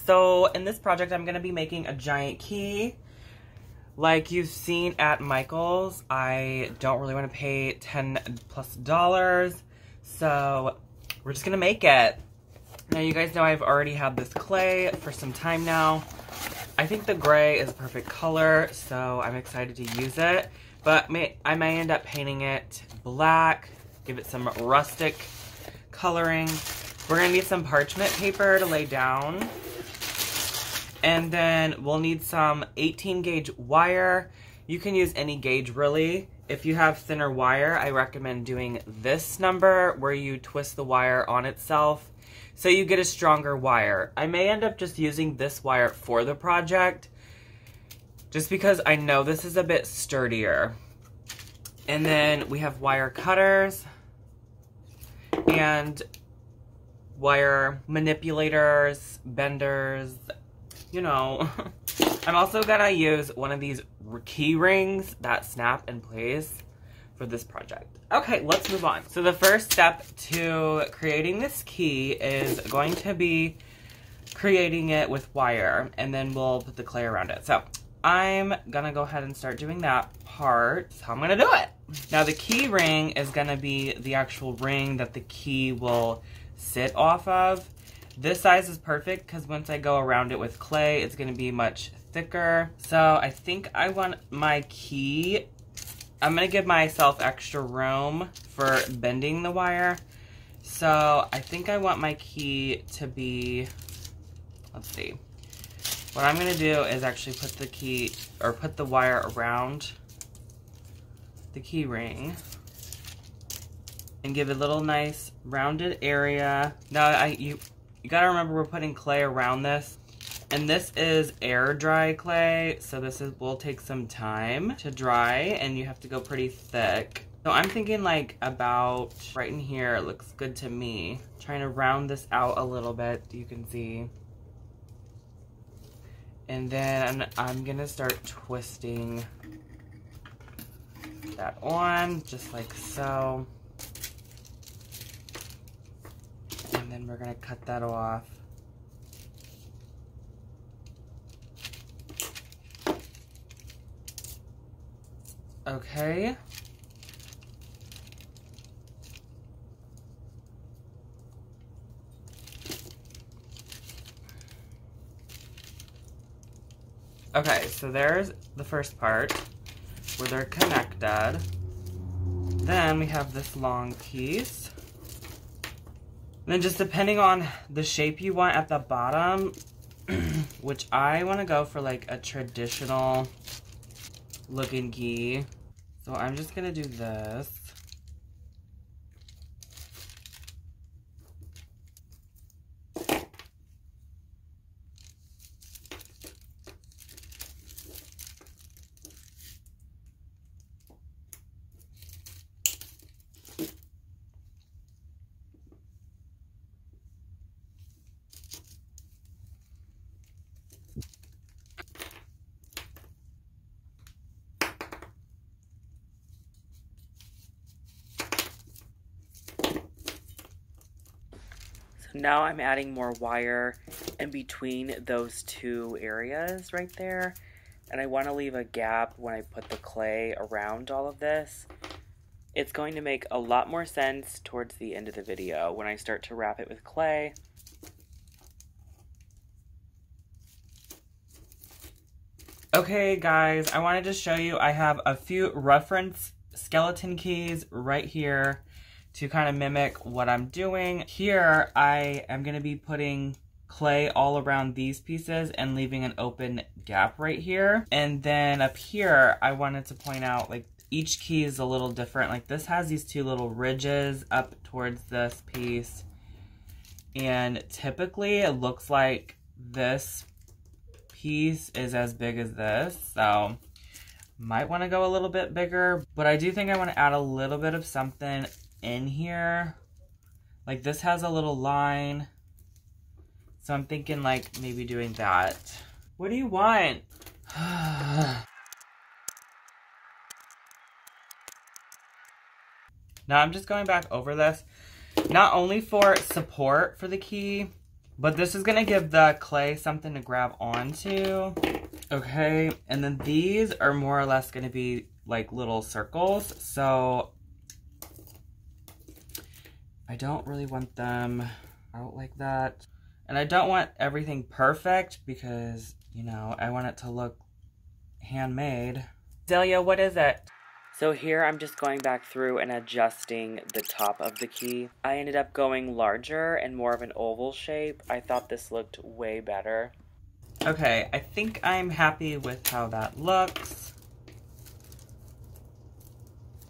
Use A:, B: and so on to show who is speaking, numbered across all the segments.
A: So in this project, I'm going to be making a giant key. Like you've seen at Michael's, I don't really want to pay $10+ so we're just going to make it. Now you guys know I've already had this clay for some time now. I think the gray is a perfect color, so I'm excited to use it. But I may end up painting it black, give it some rustic coloring. We're going to need some parchment paper to lay down. And then we'll need some 18 gauge wire. You can use any gauge really. If you have thinner wire, I recommend doing this number where you twist the wire on itself so you get a stronger wire. I may end up just using this wire for the project just because I know this is a bit sturdier. And then we have wire cutters and wire manipulators, benders, you know. I'm also gonna use one of these key rings that snap in place for this project. Okay, let's move on. So the first step to creating this key is going to be creating it with wire, and then we'll put the clay around it. So I'm gonna go ahead and start doing that part. That's how I'm gonna do it. Now the key ring is gonna be the actual ring that the key will sit off of. This size is perfect because once I go around it with clay, it's going to be much thicker. So I think I want my key, I'm going to give myself extra room for bending the wire. So I think I want my key to be, let's see. What I'm going to do is actually put the key, or put the wire around the key ring and give it a little nice rounded area. Now you gotta remember we're putting clay around this, and this is air dry clay, so will take some time to dry, and you have to go pretty thick. So I'm thinking like about right in here. It looks good to me. Trying to round this out a little bit, you can see. And then I'm gonna start twisting that on, just like so. And then we're gonna cut that off. Okay. Okay, so there's the first part where they're connected. Then we have this long piece. And then just depending on the shape you want at the bottom, which I want to go for like a traditional looking key. So I'm just going to do this. Now I'm adding more wire in between those two areas right there. And I want to leave a gap when I put the clay around all of this. It's going to make a lot more sense towards the end of the video when I start to wrap it with clay. Okay guys, I wanted to show you I have a few reference skeleton keys right here to kind of mimic what I'm doing. Here, I am going to be putting clay all around these pieces and leaving an open gap right here. And then up here, I wanted to point out, like, each key is a little different. Like, this has these two little ridges up towards this piece. And typically, it looks like this piece is as big as this. So, might want to go a little bit bigger. But I do think I want to add a little bit of something in here. Like this has a little line, so I'm thinking like maybe doing that. What do you want? Now I'm just going back over this, not only for support for the key, But this is gonna give the clay something to grab onto. Okay, and then these are more or less gonna be like little circles. So I don't really want them out like that. And I don't want everything perfect because, you know, I want it to look handmade. Zelia, what is it? So here I'm just going back through and adjusting the top of the key. I ended up going larger and more of an oval shape. I thought this looked way better. Okay, I think I'm happy with how that looks.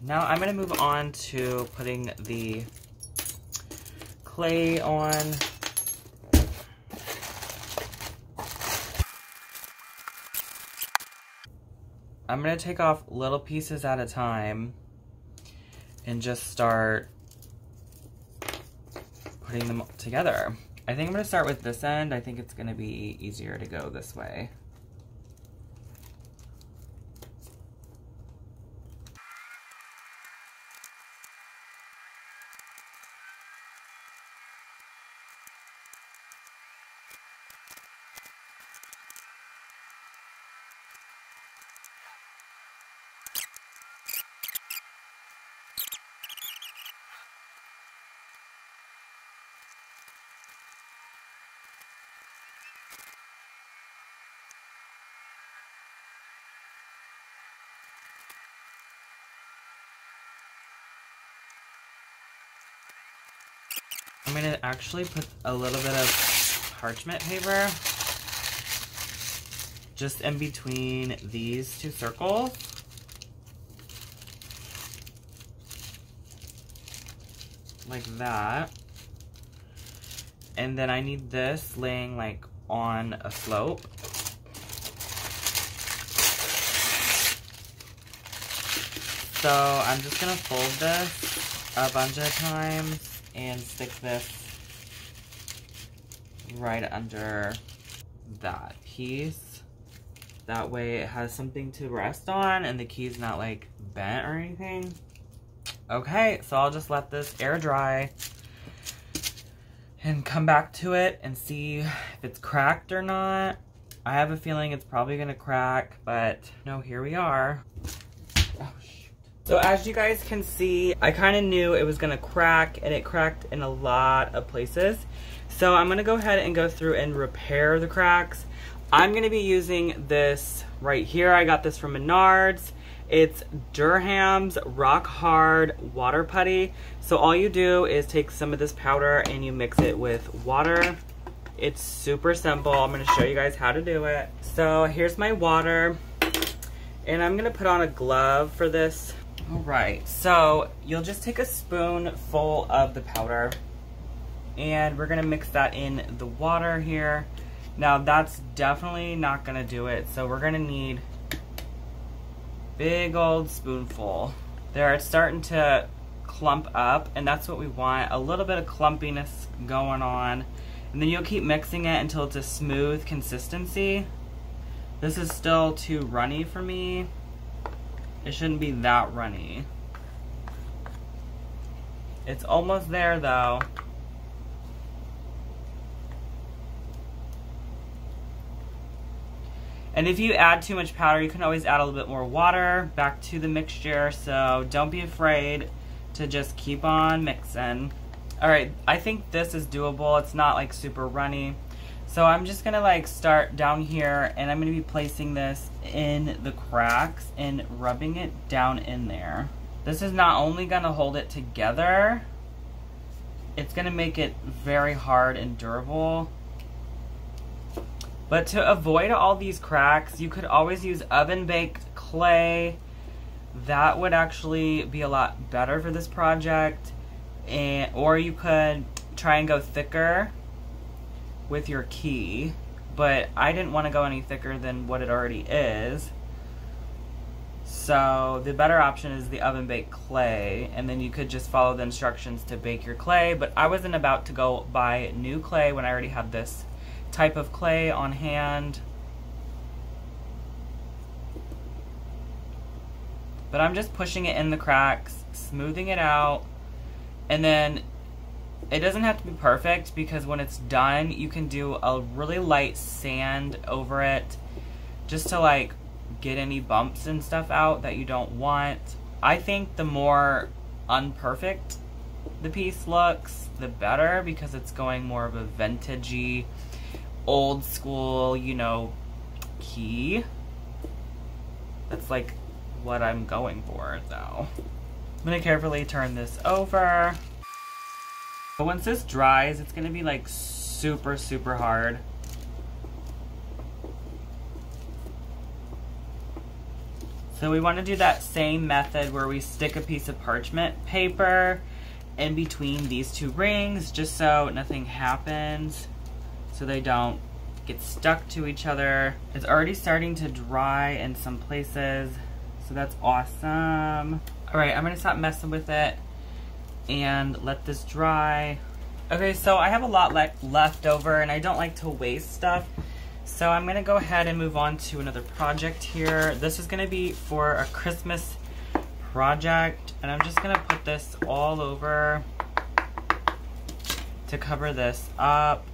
A: Now I'm gonna move on to putting the clay on. I'm gonna take off little pieces at a time and just start putting them together. I think I'm gonna start with this end. I think it's gonna be easier to go this way. I'm gonna actually put a little bit of parchment paper just in between these two circles. Like that. And then I need this laying like on a slope. So I'm just gonna fold this a bunch of times and stick this right under that piece. That way it has something to rest on and the key's not like bent or anything. Okay, so I'll just let this air dry and come back to it and see if it's cracked or not. I have a feeling it's probably gonna crack, but no, here we are. Oh, shoot. So as you guys can see, I kind of knew it was gonna crack, and it cracked in a lot of places. So I'm gonna go ahead and go through and repair the cracks. I'm gonna be using this right here. I got this from Menards. It's Durham's Rock Hard Water Putty. So all you do is take some of this powder and you mix it with water. It's super simple. I'm gonna show you guys how to do it. So here's my water, and I'm gonna put on a glove for this. All right, so you'll just take a spoonful of the powder and we're gonna mix that in the water here. Now that's definitely not gonna do it, so we're gonna need big old spoonful. There, it's starting to clump up, and that's what we want, a little bit of clumpiness going on. And then you'll keep mixing it until it's a smooth consistency. This is still too runny for me. It shouldn't be that runny. It's almost there though. And if you add too much powder, you can always add a little bit more water back to the mixture, so don't be afraid to just keep on mixing. All right, I think this is doable. It's not like super runny. So I'm just gonna like start down here, and I'm gonna be placing this in the cracks and rubbing it down in there. This is not only gonna hold it together, it's gonna make it very hard and durable. But to avoid all these cracks, you could always use oven-baked clay. That would actually be a lot better for this project. Or you could try and go thicker with your key. But I didn't want to go any thicker than what it already is. So the better option is the oven-baked clay. And then you could just follow the instructions to bake your clay. But I wasn't about to go buy new clay when I already had this type of clay on hand. But I'm just pushing it in the cracks, smoothing it out, and then It doesn't have to be perfect because when it's done, you can do a really light sand over it just to like get any bumps and stuff out that you don't want. I think the more unperfect the piece looks, the better, because it's going more of a vintagey, old school, you know, key. That's like what I'm going for though. I'm gonna carefully turn this over. But once this dries, it's gonna be like super, super hard. So we want to do that same method where we stick a piece of parchment paper in between these two rings just so nothing happens, so they don't get stuck to each other. It's already starting to dry in some places, so that's awesome. All right, I'm gonna stop messing with it and let this dry. Okay, so I have a lot left over and I don't like to waste stuff. So I'm gonna go ahead and move on to another project here. This is gonna be for a Christmas project, and I'm just gonna put this all over to cover this up.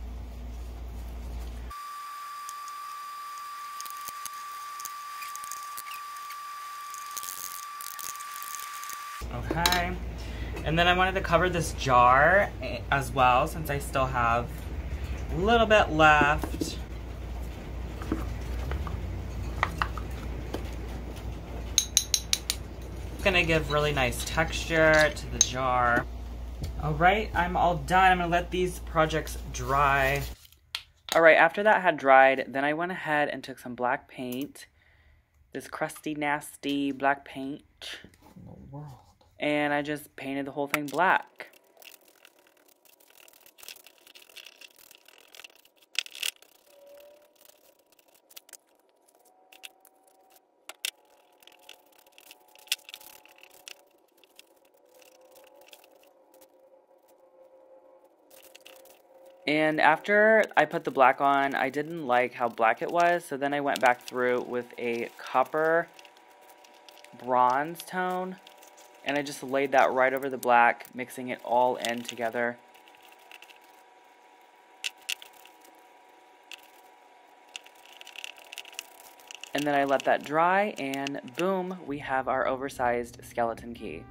A: Okay, and then I wanted to cover this jar as well since I still have a little bit left. Gonna give really nice texture to the jar. All right, I'm all done. I'm gonna let these projects dry. All right, after that had dried, then I went ahead and took some black paint, this crusty, nasty black paint, in the world, and I just painted the whole thing black. And after I put the black on, I didn't like how black it was, so then I went back through with a copper bronze tone, and I just laid that right over the black, mixing it all in together. And then I let that dry, and boom, we have our oversized skeleton key.